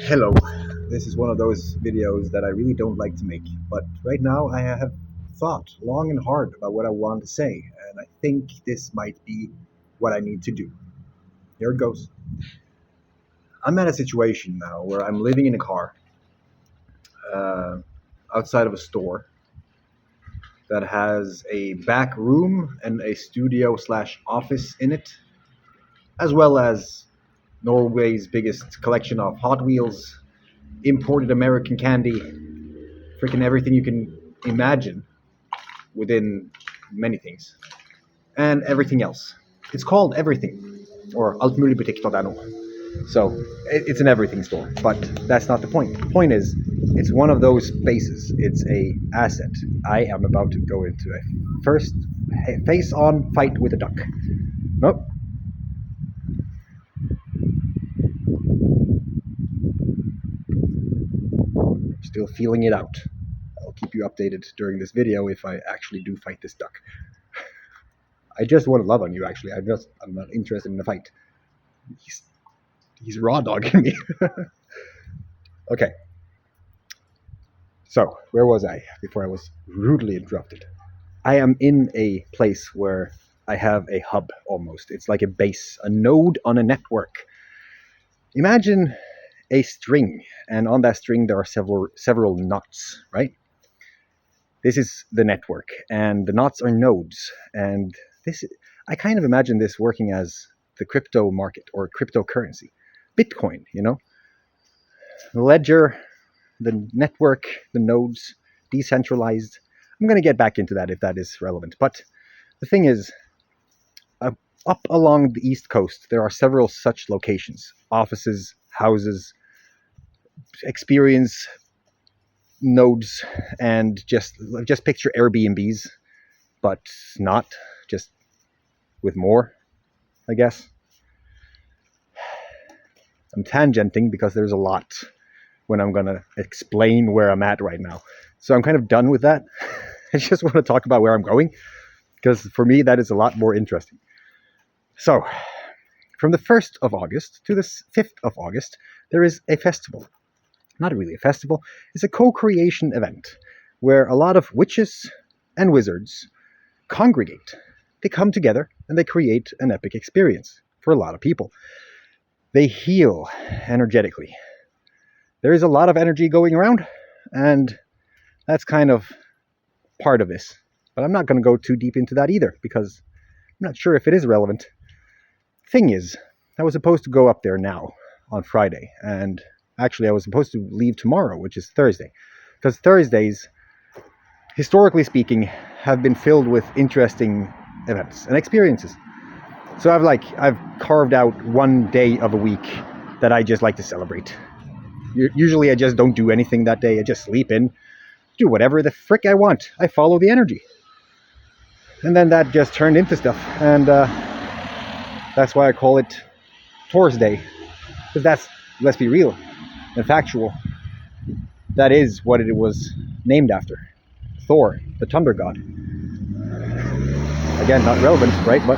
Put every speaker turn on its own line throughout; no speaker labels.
Hello, this is one of those videos that I really don't like to make, but right now I have thought long and hard about what I want to say, and I think this might be what I need to do. Here it goes. I'm at a situation now where I'm living in a car uh, outside of a store that has a back room and a studio slash office in it, as well as Norway's biggest collection of Hot Wheels, imported American candy, freaking everything you can imagine within many things, and everything else. It's called Everything, or altmuligbutikk.no. So it's an everything store, but that's not the point. The point is, it's one of those spaces. It's a asset. I am about to go into a first face-on fight with a duck. Nope. Still feeling it out. I'll keep you updated during this video if I actually do fight this duck. I just want to love on you, actually. I'm not interested in a fight. He's raw dogging me. Okay. So, where was I before I was rudely interrupted? I am in a place where I have a hub almost. It's like a base, a node on a network. Imagine a string, and on that string there are several knots, right? This is the network, and the knots are nodes. And I kind of imagine this working as the crypto market or cryptocurrency. Bitcoin, the ledger, the network, the nodes, decentralized. I'm going to get back into that if that is relevant. But the thing is, up along the East Coast, there are several such locations, offices, houses, experience nodes, and just picture Airbnbs, but not, just with more, I guess. I'm tangenting because there's a lot when I'm going to explain where I'm at right now. So I'm kind of done with that. I just want to talk about where I'm going, because for me that is a lot more interesting. So, from the 1st of August to the 5th of August, there is a festival. Not really a festival, it's a co-creation event where a lot of witches and wizards congregate. They come together and they create an epic experience for a lot of people. They heal energetically. There is a lot of energy going around, and that's kind of part of this. But I'm not going to go too deep into that either, because I'm not sure if it is relevant. Thing is, I was supposed to go up there now on Friday, and actually I was supposed to leave tomorrow, which is Thursday, because Thursdays, historically speaking, have been filled with interesting events and experiences. So I've carved out one day of a week that I just like to celebrate. Usually I just don't do anything that day. I just sleep in, do whatever the frick I want. I follow the energy. And then that just turned into stuff. And that's why I call it Thursday. Because that's, let's be real and factual, that is what it was named after. Thor, the thunder god. Again, not relevant, right? But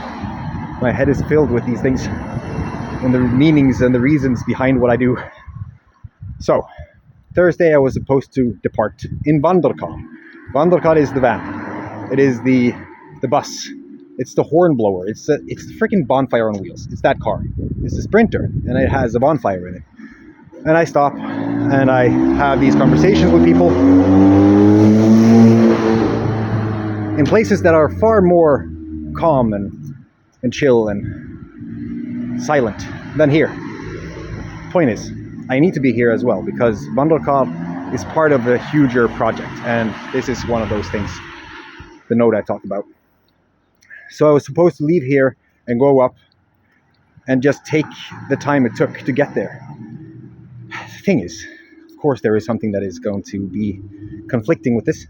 my head is filled with these things and the meanings and the reasons behind what I do. So, Thursday I was supposed to depart in VandrKar. VandrKar is the van. It is the bus. It's the horn blower. It's the freaking bonfire on wheels. It's that car. It's the Sprinter, and it has a bonfire in it. And I stop and I have these conversations with people in places that are far more calm and chill and silent than here. Point is, I need to be here as well, because VandrKar is part of a huger project, and this is one of those things, the node I talked about. So I was supposed to leave here and go up and just take the time it took to get there. The thing is, of course there is something that is going to be conflicting with this.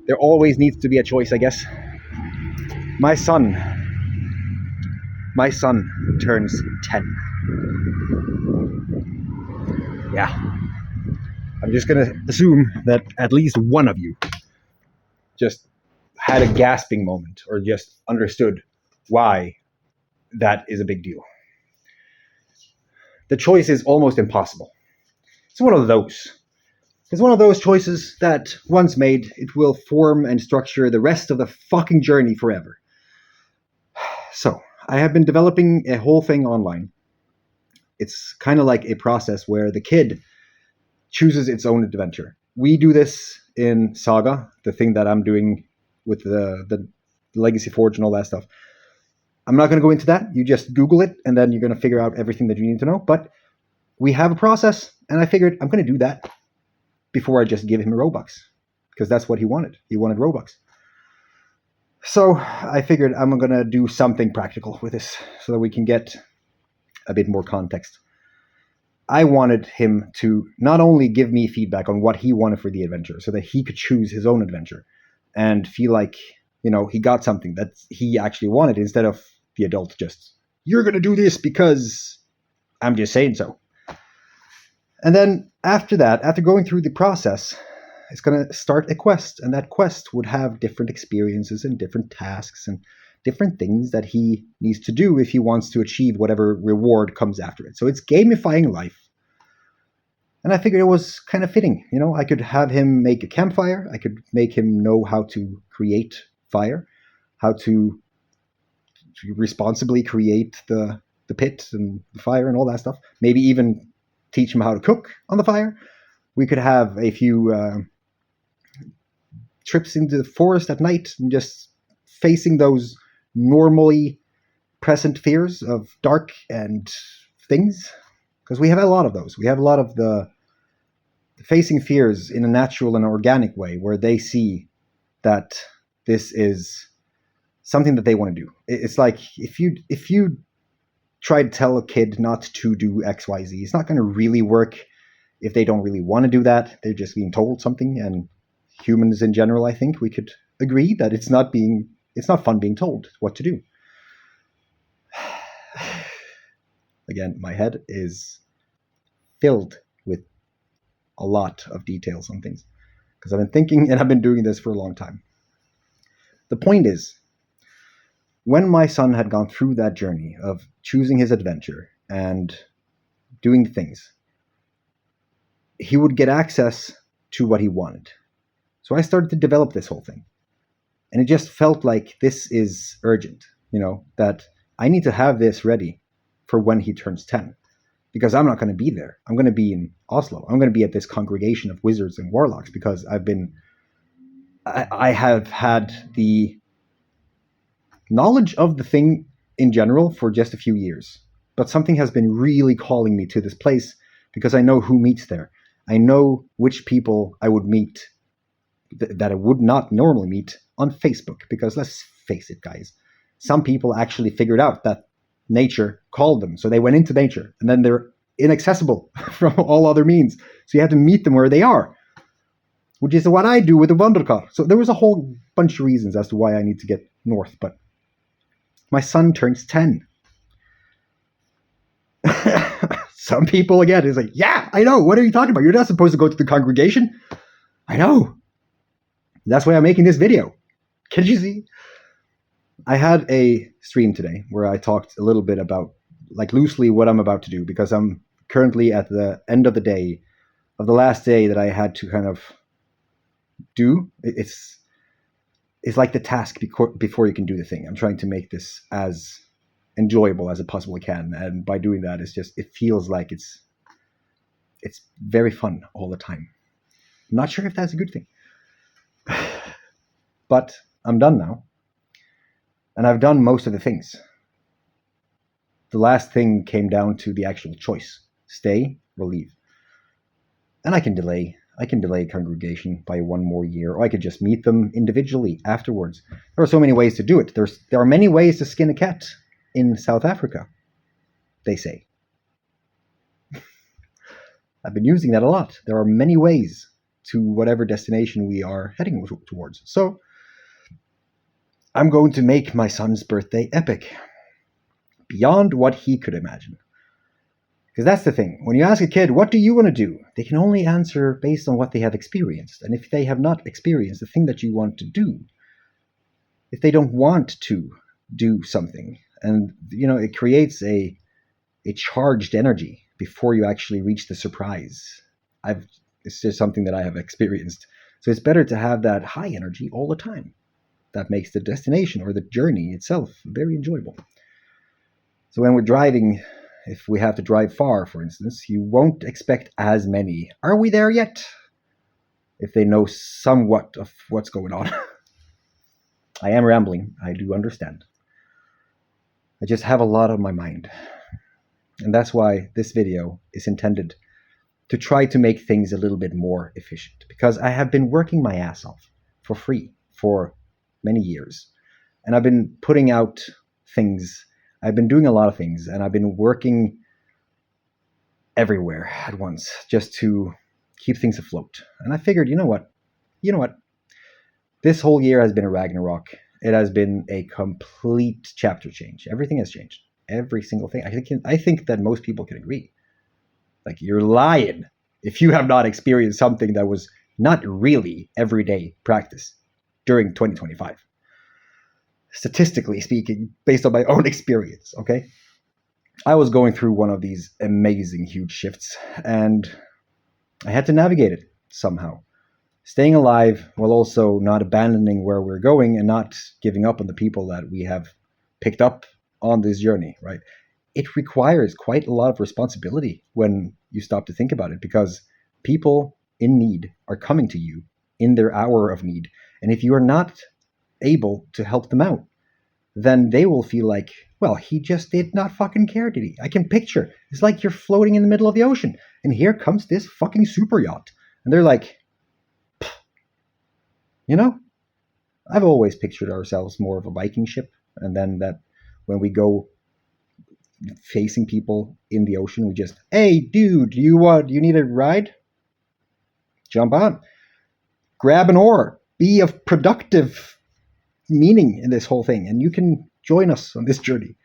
There always needs to be a choice, I guess. My son turns 10. Yeah. I'm just gonna assume that at least one of you just had a gasping moment or just understood why that is a big deal. The choice is almost impossible. It's one of those. It's one of those choices that, once made, it will form and structure the rest of the fucking journey forever. So, I have been developing a whole thing online. It's kind of like a process where the kid chooses its own adventure. We do this in Saga, the thing that I'm doing with the Legacy Forge and all that stuff. I'm not going to go into that. You just Google it, and then you're going to figure out everything that you need to know. But we have a process, and I figured I'm going to do that before I just give him a Robux, because that's what he wanted. He wanted Robux. So I figured I'm going to do something practical with this so that we can get a bit more context. I wanted him to not only give me feedback on what he wanted for the adventure so that he could choose his own adventure and feel like, he got something that he actually wanted, instead of the adult just, you're going to do this because I'm just saying so. And then after that, after going through the process, it's going to start a quest, and that quest would have different experiences and different tasks and different things that he needs to do if he wants to achieve whatever reward comes after it. So it's gamifying life. And I figured it was kind of fitting. I could have him make a campfire. I could make him know how to create fire, how to responsibly create the pit and the fire and all that stuff. Maybe even teach him how to cook on the fire. We could have a few trips into the forest at night and just facing those normally present fears of dark and things, because we have a lot of those. We have a lot of the facing fears in a natural and organic way, where they see that this is something that they want to do. It's like if you try to tell a kid not to do XYZ, it's not going to really work if they don't really want to do that. They're just being told something, and humans in general, I think we could agree that it's not fun being told what to do. Again, my head is filled with a lot of details on things because I've been thinking and I've been doing this for a long time. The point is, when my son had gone through that journey of choosing his adventure and doing things, he would get access to what he wanted. So I started to develop this whole thing. And it just felt like this is urgent, that I need to have this ready for when he turns 10. Because I'm not going to be there. I'm going to be in Oslo. I'm going to be at this congregation of wizards and warlocks because I have had the knowledge of the thing in general for just a few years. But something has been really calling me to this place because I know who meets there. I know which people I would meet that I would not normally meet on Facebook. Because let's face it, guys, some people actually figured out that nature called them. So they went into nature, and then they're inaccessible from all other means. So you have to meet them where they are, which is what I do with the VandrKar. So there was a whole bunch of reasons as to why I need to get north. But my son turns 10. Some people, again, is like, yeah, I know. What are you talking about? You're not supposed to go to the congregation. I know. That's why I'm making this video. Can you see? I had a stream today where I talked a little bit about, like, loosely what I'm about to do, because I'm currently at the end of the day, of the last day that I had to kind of do. It's like the task before you can do the thing. I'm trying to make this as enjoyable as it possibly can, and by doing that, it feels like it's very fun all the time. I'm not sure if that's a good thing, but I'm done now. And I've done most of the things. The last thing came down to the actual choice. Stay or leave. And I can delay congregation by one more year, or I could just meet them individually afterwards. There are so many ways to do it. There are many ways to skin a cat in South Africa, they say. I've been using that a lot. There are many ways to whatever destination we are heading towards. So I'm going to make my son's birthday epic, beyond what he could imagine. Because that's the thing. When you ask a kid, what do you want to do? They can only answer based on what they have experienced. And if they have not experienced the thing that you want to do, if they don't want to do something, and it creates a charged energy before you actually reach the surprise. It's just something that I have experienced. So it's better to have that high energy all the time. That makes the destination or the journey itself very enjoyable. So when we're driving, if we have to drive far, for instance, you won't expect as many. Are we there yet? If they know somewhat of what's going on. I am rambling. I do understand. I just have a lot on my mind. And that's why this video is intended to try to make things a little bit more efficient. Because I have been working my ass off for free for many years. And I've been putting out things. I've been doing a lot of things. And I've been working everywhere at once just to keep things afloat. And I figured, you know what? This whole year has been a Ragnarok. It has been a complete chapter change. Everything has changed. Every single thing. I think that most people can agree. Like, you're lying if you have not experienced something that was not really everyday practice during 2025. Statistically speaking, based on my own experience, okay? I was going through one of these amazing huge shifts, and I had to navigate it somehow. Staying alive while also not abandoning where we're going and not giving up on the people that we have picked up on this journey, right? It requires quite a lot of responsibility when you stop to think about it, because people in need are coming to you in their hour of need. And if you are not able to help them out, then they will feel like, well, he just did not fucking care, did he? I can picture. It's like you're floating in the middle of the ocean, and here comes this fucking super yacht. And they're like, you know, I've always pictured ourselves more of a Viking ship, and then that when we go facing people in the ocean, we just, hey, dude, you need a ride? Jump on. Grab an oar. Be of productive meaning in this whole thing, and you can join us on this journey.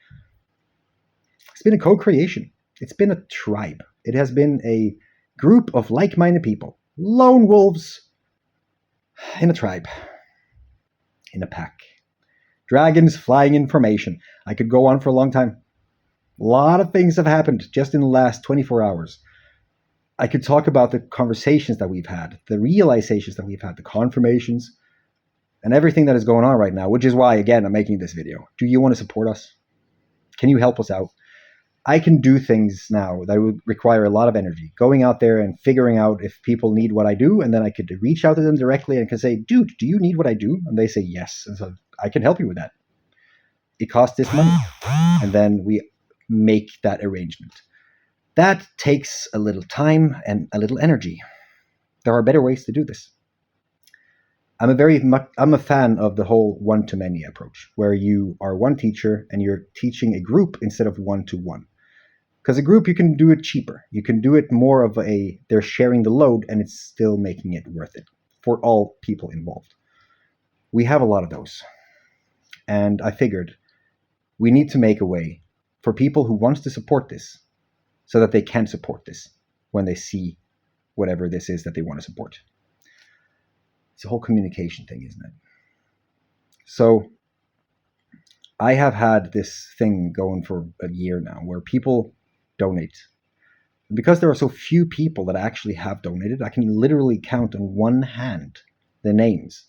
It's been a co-creation. It's been a tribe. It has been a group of like-minded people. Lone wolves in a tribe. In a pack. Dragons flying in formation. I could go on for a long time. A lot of things have happened just in the last 24 hours. I could talk about the conversations that we've had, the realizations that we've had, the confirmations, and everything that is going on right now, which is why, again, I'm making this video. Do you want to support us? Can you help us out? I can do things now that would require a lot of energy, going out there and figuring out if people need what I do, and then I could reach out to them directly and can say, dude, do you need what I do? And they say yes, and so I can help you with that. It costs this money, and then we make that arrangement. That takes a little time and a little energy. There are better ways to do this. I'm a fan of the whole one-to-many approach, where you are one teacher and you're teaching a group instead of one-to-one. Because a group, you can do it cheaper. You can do it more of they're sharing the load, and it's still making it worth it for all people involved. We have a lot of those. And I figured we need to make a way for people who wants to support this so that they can support this when they see whatever this is that they want to support. It's a whole communication thing, isn't it? So I have had this thing going for a year now where people donate. And because there are so few people that actually have donated, I can literally count on one hand the names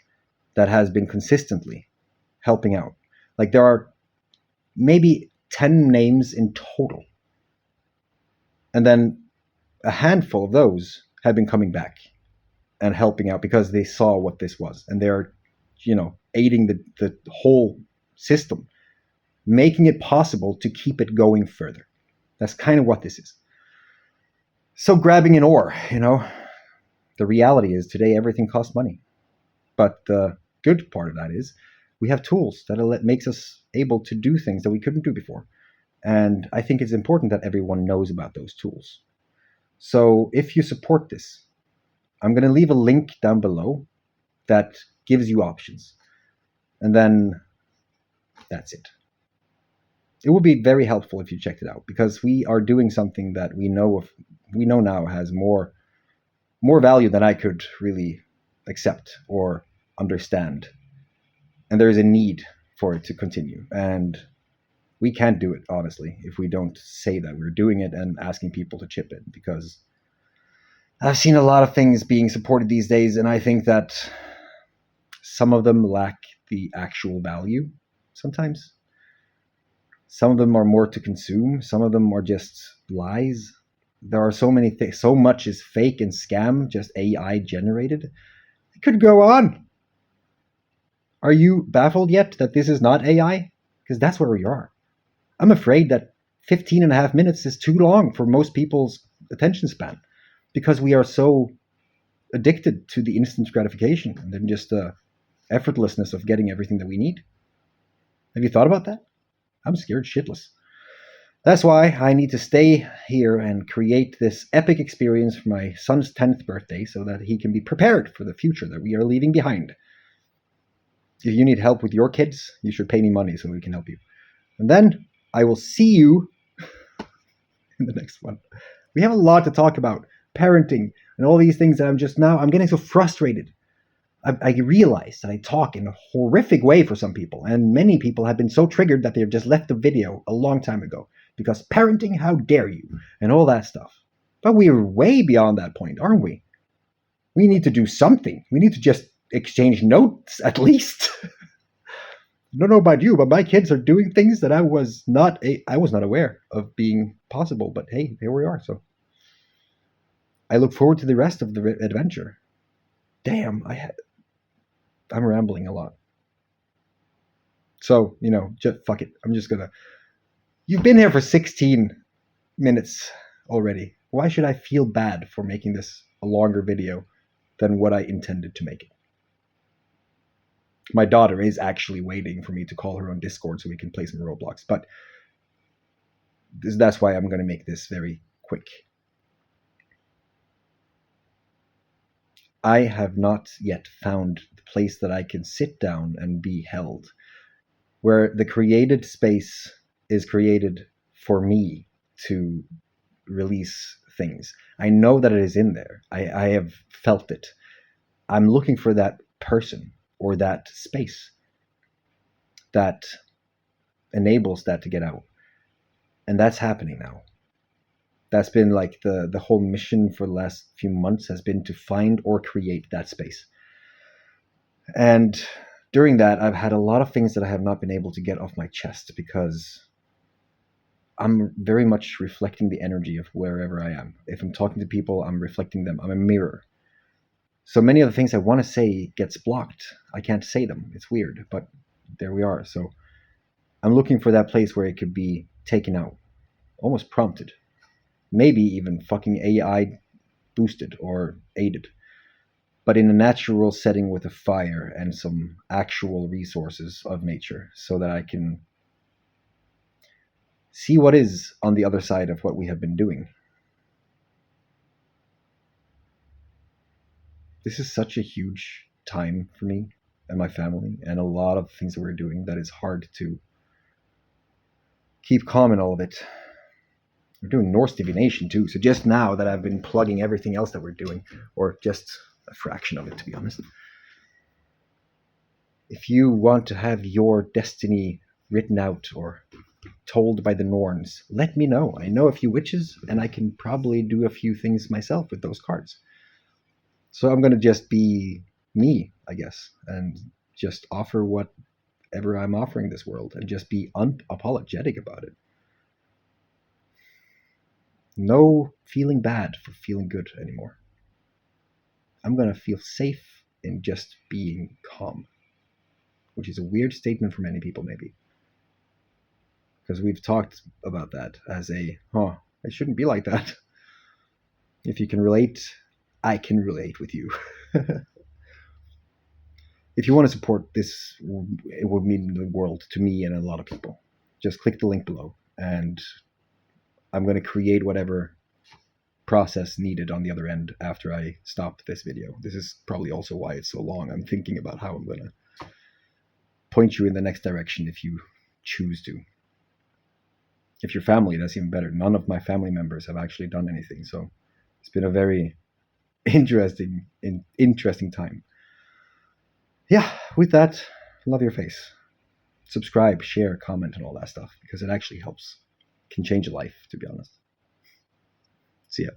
that has been consistently helping out. Like, there are maybe 10 names in total. And then a handful of those have been coming back and helping out because they saw what this was. And they're, aiding the whole system, making it possible to keep it going further. That's kind of what this is. So grabbing an oar, the reality is today everything costs money. But the good part of that is we have tools that makes us able to do things that we couldn't do before. And I think it's important that everyone knows about those tools. So if you support this, I'm going to leave a link down below that gives you options. And then that's it. It would be very helpful if you checked it out, because we are doing something that we know now has more value than I could really accept or understand. And there is a need for it to continue. And we can't do it, honestly, if we don't say that we're doing it and asking people to chip in, because I've seen a lot of things being supported these days, and I think that some of them lack the actual value sometimes. Some of them are more to consume, some of them are just lies. There are so many things, so much is fake and scam, just AI generated. It could go on. Are you baffled yet that this is not AI? Because that's where we are. I'm afraid that 15 and a half minutes is too long for most people's attention span because we are so addicted to the instant gratification and then just the effortlessness of getting everything that we need. Have you thought about that? I'm scared shitless. That's why I need to stay here and create this epic experience for my son's 10th birthday so that he can be prepared for the future that we are leaving behind. If you need help with your kids, you should pay me money so we can help you. And then I will see you in the next one. We have a lot to talk about. Parenting and all these things that I'm getting so frustrated. I realize that I talk in a horrific way for some people, and many people have been so triggered that they've just left the video a long time ago because parenting, how dare you, and all that stuff. But we're way beyond that point, aren't we? We need to do something. We need to just exchange notes at least. I don't know about you, but my kids are doing things that I was not aware of being possible. But hey, here we are. So I look forward to the rest of the adventure. Damn, I'm rambling a lot. So, just fuck it. You've been here for 16 minutes already. Why should I feel bad for making this a longer video than what I intended to make it? My daughter is actually waiting for me to call her on Discord so we can play some Roblox, but that's why I'm going to make this very quick. I have not yet found the place that I can sit down and be held, where the created space is created for me to release things. I know that it is in there. I have felt it. I'm looking for that person or that space that enables that to get out. And that's happening now. That's been like the whole mission for the last few months has been to find or create that space. And during that, I've had a lot of things that I have not been able to get off my chest because I'm very much reflecting the energy of wherever I am. If I'm talking to people, I'm reflecting them. I'm a mirror. So many of the things I want to say gets blocked. I can't say them. It's weird, but there we are. So I'm looking for that place where it could be taken out, almost prompted, maybe even fucking AI boosted or aided, but in a natural setting with a fire and some actual resources of nature so that I can see what is on the other side of what we have been doing. This is such a huge time for me and my family and a lot of things that we're doing that it's hard to keep calm in all of it. We're doing Norse divination too, so just now that I've been plugging everything else that we're doing, or just a fraction of it, to be honest. If you want to have your destiny written out or told by the Norns, let me know. I know a few witches, and I can probably do a few things myself with those cards. So I'm going to just be me, I guess, and just offer whatever I'm offering this world and just be unapologetic about it. No feeling bad for feeling good anymore. I'm going to feel safe in just being calm, which is a weird statement for many people, maybe. Because we've talked about that as it shouldn't be like that. If you can relate, I can relate with you. If you want to support this, it would mean the world to me and a lot of people. Just click the link below, and I'm going to create whatever process needed on the other end after I stop this video. This is probably also why it's so long. I'm thinking about how I'm going to point you in the next direction if you choose to. If you're family, that's even better. None of my family members have actually done anything, so it's been a very interesting time. Yeah, with that, love your face. Subscribe, share, comment, and all that stuff, because it actually helps. Can change a life, to be honest. See ya.